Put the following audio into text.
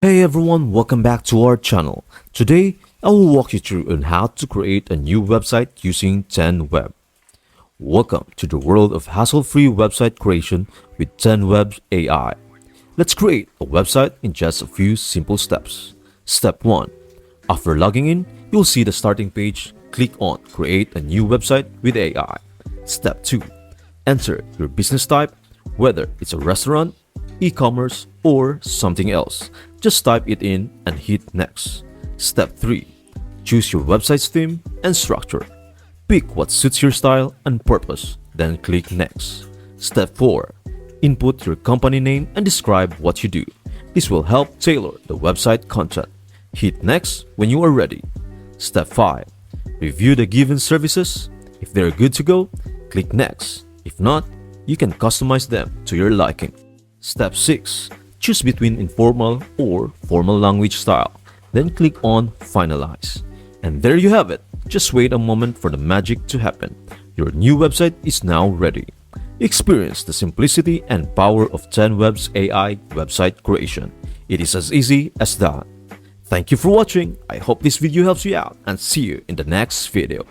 Hey everyone, welcome back to our channel. Today, I will walk you through on how to create a new website using TenWeb. Welcome to the world of hassle-free website creation with TenWeb's AI. Let's create a website in just a few simple steps. Step 1. After logging in, you'll see the starting page. Click on Create a new website with AI. Step 2. Enter your business type, whether it's a restaurant, e-commerce, or something else. Just type it in and hit Next. Step 3. Choose your website's theme and structure. Pick what suits your style and purpose, then click Next. Step 4. Input your company name and describe what you do. This will help tailor the website content. Hit Next when you are ready. Step 5. Review the given services. If they're good to go, click Next. If not, you can customize them to your liking. Step 6. Choose between informal or formal language style. Then click on Finalize. And there you have it. Just wait a moment for the magic to happen. Your new website is now ready. Experience the simplicity and power of TenWeb's AI website creation. It is as easy as that. Thank you for watching. I hope this video helps you out and see you in the next video.